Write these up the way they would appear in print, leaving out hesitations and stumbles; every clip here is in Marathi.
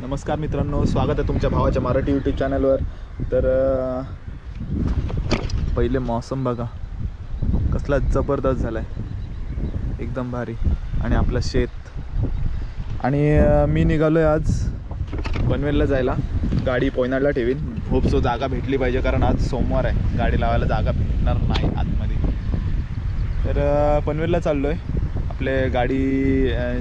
नमस्कार मित्रांनो, स्वागत आहे तुमच्या भावाच्या मराठी यूट्यूब चॅनलवर। तर पहिले मौसम बघा कसला जबरदस्त झाला आहे, एकदम भारी। आणि आपलं शेत आणि मी निघालो आहे आज पनवेलला जायला। गाडी पोयनाडला ठेवीन, होप सो जागा भेटली पाहिजे, कारण आज सोमवार आहे, गाडी लावायला जागा भेटणार नाही आतमध्ये। तर पनवेलला चाललो आहे। आपले गाडी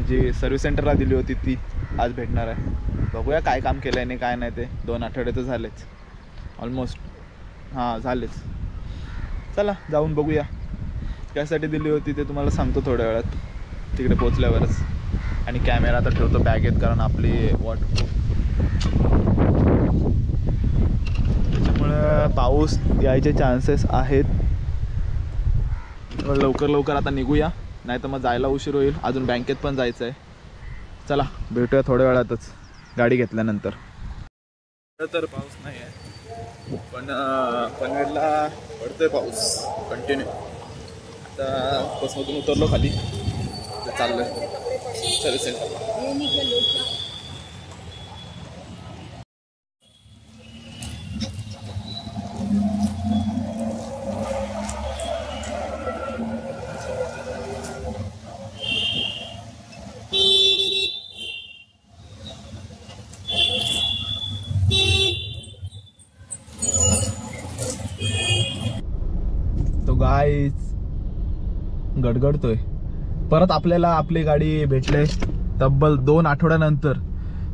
जी सर्व्हिस सेंटरला दिली होती ती आज भेटणार आहे। बघूया काय काम केलं आहे नाही काय नाही, ते 2 आठवडे तर झालेच ऑलमोस्ट, हां झालेच। चला जाऊन बघूया त्यासाठी दिली होती ते तुम्हाला सांगतो थोड्या वेळात तिकडे पोचल्यावरच। आणि कॅमेरा तर ठेवतो बॅगेत, कारण आपली त्याच्यामुळे पाऊस यायचे चान्सेस आहेत। लवकर लवकर आता निघूया, नाही तर मग जायला उशीर होईल, अजून बँकेत पण जायचं आहे। चला भेटूया थोड्या वेळातच गाडी घेतल्यानंतर। तर पाऊस नाही आहे, पण पनवेलला पडतोय पाऊस कंटिन्यू। आता बसमधून उतरलो खाली, चाललोय सर्व्हिस सेंटर। तो गाईज गडगडतोय परत। आपल्याला आपली गाडी भेटले तब्बल 2 आठवड्यानंतर।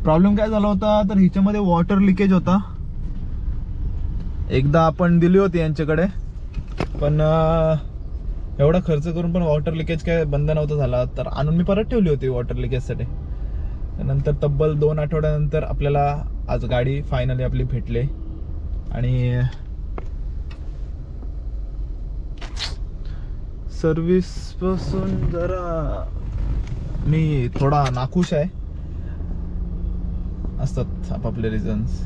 प्रॉब्लेम काय झाला होता तर हिच्यामध्ये वॉटर लिकेज होता। एकदा आपण दिली होती यांच्याकडे, पण एवढा खर्च करून पण वॉटर लिकेज काय बंद नव्हता झाला, तर आणून मी परत ठेवली होती वॉटर लिकेजसाठी। नंतर तब्बल 2 आठवड्यानंतर आपल्याला आज गाडी फायनली आपली भेटली। आणि सर्विस पासून जरा मी थोडा नाखुश आहे, असतात आपापले रिझन्स।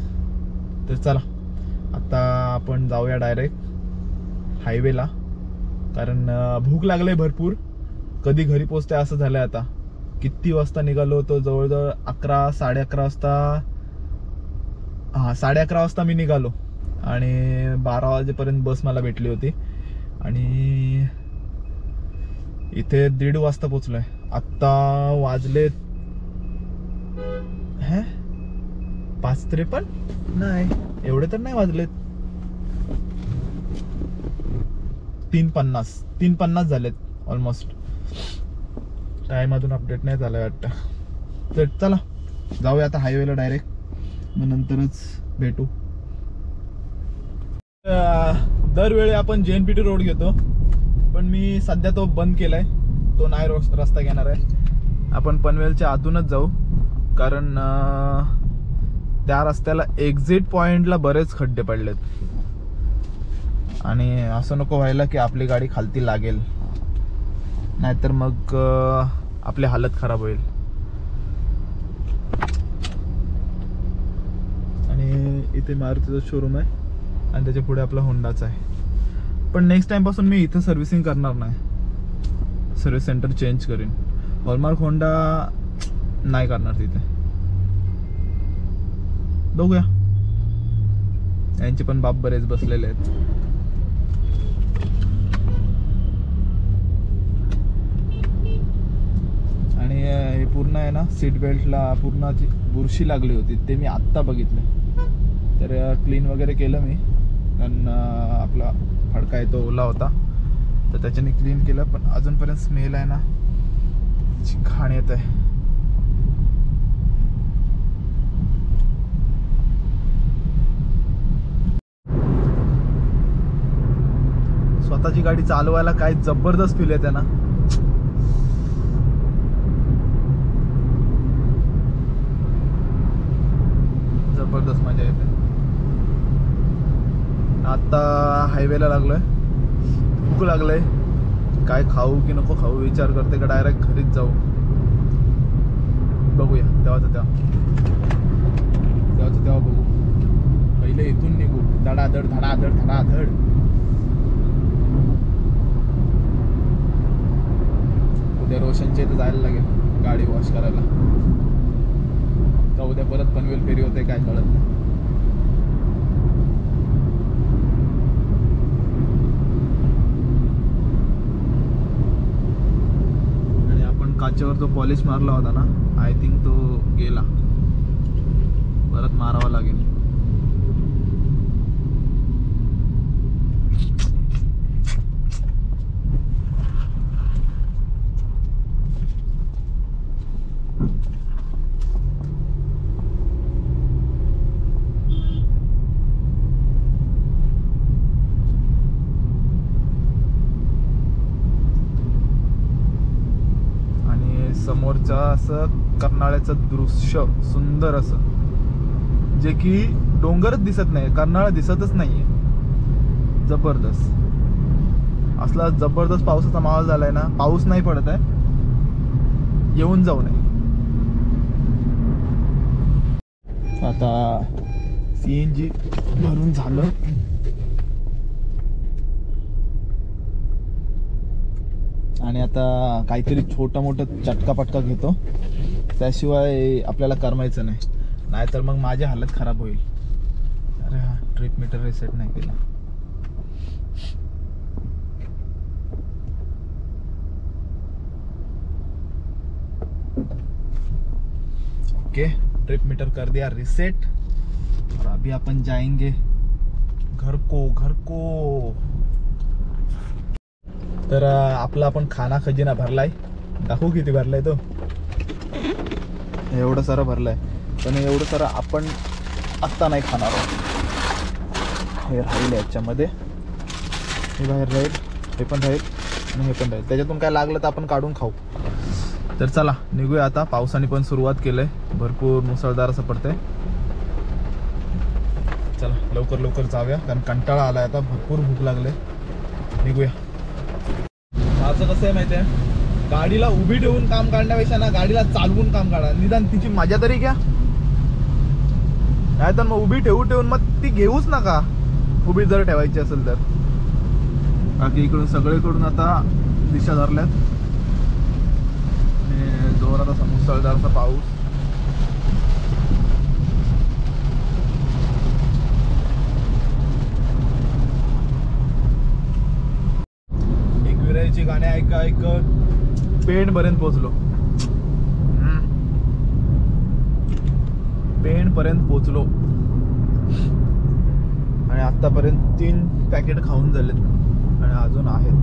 तर चला आता आपण जाऊया डायरेक्ट हायवेला, कारण भूक लागले भरपूर। कधी घरी पोचते असं झालंय आता। किती वाजता निघालो होतो, जवळजवळ 11 साडे 11 वाजता, हां 11:30 वाजता मी निघालो आणि 12 वाजेपर्यंत बस मला भेटली होती। आणि इथे 1:30 वाजता पोचलोय। आत्ता वाजले 5:53, नाही एवढे तर नाही वाजलेत, 3:50 झालेत ऑलमोस्ट। टाइम अजून अपडेट नाही झालाय वाटतं। तर चला जाऊया आता हायवेला डायरेक्ट, मग नंतरच भेटू। दरवेळी आपण JNPT रोड घेतो, पण मी सध्या तो बंद केलाय, तो नाही रस्ता घेणार आहे। आपण पनवेलच्या आतूनच जाऊ, कारण त्या रस्त्याला एक्झिट पॉइंटला बरेच खड्डे पडलेत। आणि असं नको व्हायला की आपली गाडी खालती लागेल, नाहीतर मग आपली हालत खराब होईल। आणि इथे मारुतीचं शोरूम आहे आणि त्याच्या पुढे आपला होंडाचा आहे। पण नेक्स्ट टाइम पासून मी इथं सर्व्हिसिंग करणार नाही, सर्व्हिस सेंटर चेंज करीन। हॉलमार्क होंडा नाही करणार तिथे, बघूया। यांचे पण बाप बरेच बसलेले आहेत। आणि हे पूर्ण आहे ना, सीट बेल्टला पूर्ण बुरशी लागली होती, ते मी आत्ता बघितलं। तर क्लीन वगैरे केलं मी, कारण आपला फडका आहे तो ओला होता, तर त्याच्याने क्लीन केलं, पण अजूनपर्यंत स्मेल आहे ना, घाण येत आहे। स्वतःची गाडी चालवायला काय जबरदस्त फील येते ना। जबरदस्त मजा येते। आता हायवेला लागलोय, भूक लागलंय, काय खाऊ की नको खाऊ विचार करते का डायरेक्ट घरीच जाऊ, बघूया तेव्हा बघू। पहिले इथून निघू, धडाधड धडाधड धडाधड। उद्या रोशनच्या इथे जायला लागेल गाडी वॉश करायला, तर उद्या परत पनवेल होते काय कळत नाही. आणि आपण काचेवर जो पॉलिश मारला होता ना, आय थिंक तो गेला, परत मारावा लागेल. समोरचं असं कर्नाळ्याचं दृश्य सुंदर असं, जे की डोंगरच दिसत नाही, कर्नाळा दिसतच नाहीये. जबरदस्त असला जबरदस्त पावसाचा माहोल झालाय ना. पाऊस नाही पडत आहे, येऊन जाऊ नये. आता CNG भरून झालं. आणि आता काहीतरी छोटा मोठा चटका पटका घेतो, त्याशिवाय आपल्याला करमायचं नाही, नाहीतर मग माझी हालत खराब होईल. अरे हा ट्रिप मीटर रिसेट नाही केला. ओके, ट्रिप मीटर कर दिया रिसेट. और अभी अपन जाएंगे घर को. तर आपला आपण खाना खजिना भरलाय. दाखवू किती भरलाय तो. एवढं सारं भरलाय, पण एवढं सारं आपण आत्ता नाही खाणार आहोत. हे राहील याच्यामध्ये, हे बाहेर राहील, हे पण राहील आणि हे पण राहील. त्याच्यातून काय लागलं तर आपण काढून खाऊ. तर चला निघूया आता. पावसाने पण सुरुवात केलंय, भरपूर मुसळधार असं पडतंय. चला लवकर लवकर जाऊया, कारण कंटाळा आलाय आता, भरपूर भूक लागले. निघूया. असं कसं आहे माहिती आहे, गाडीला उभी ठेवून काम काढण्यापेक्षा ना गाडीला चालवून काम काढा, निदान तिची मजा तरी घ्या. नाही तर मग उभी ठेवून मग ती घेऊच नका, उभी जर ठेवायची असेल तर. बाकी इकडून सगळीकडून आता दिशा धरल्यात, जोरात असा मुसळधारचा पाऊस. विराईची गाणी ऐकत पेण पर्यंत पोहोचलो. पेण पर्यंत पोहोचलो आणि आतापर्यंत 3 पॅकेट खाऊन झालेत आणि अजून आहेत.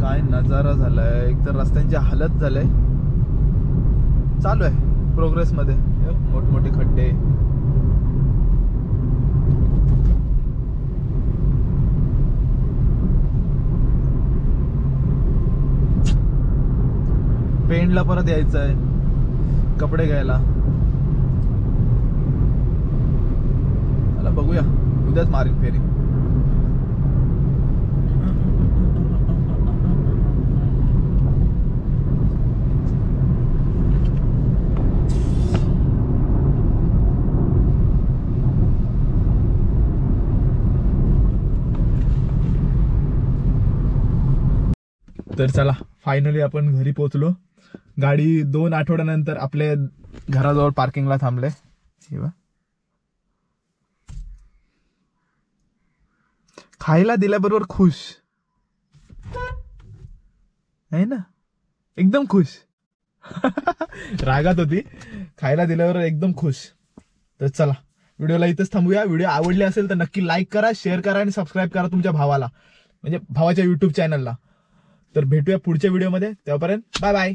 काय नजारा झालाय, एकतर रस्त्यांची हालत झालंय. चालू आहे प्रोग्रेस मध्ये, मोठमोठे खड्डे. पेणला परत यायचं आहे कपडे घ्यायला. चला बघूया, उद्याच मारीन फेरी. तर चला फायनली आपण घरी पोहोचलो. गाडी 2 आठवड्यानंतर आपल्या घराजवळ पार्किंगला थांबले. खायला दिल्याबरोबर खुश आहे ना, एकदम खुश. रागात होती, खायला दिल्यावर एकदम खुश. तर चला व्हिडिओला इथेच थांबूया. व्हिडिओ आवडले असेल तर नक्की लाईक करा, शेअर करा आणि सबस्क्राईब करा तुमच्या भावाला, म्हणजे भावाच्या YouTube चॅनलला. तर भेटूया पुढच्या व्हिडिओमध्ये, तेव्हापर्यंत बाय बाय.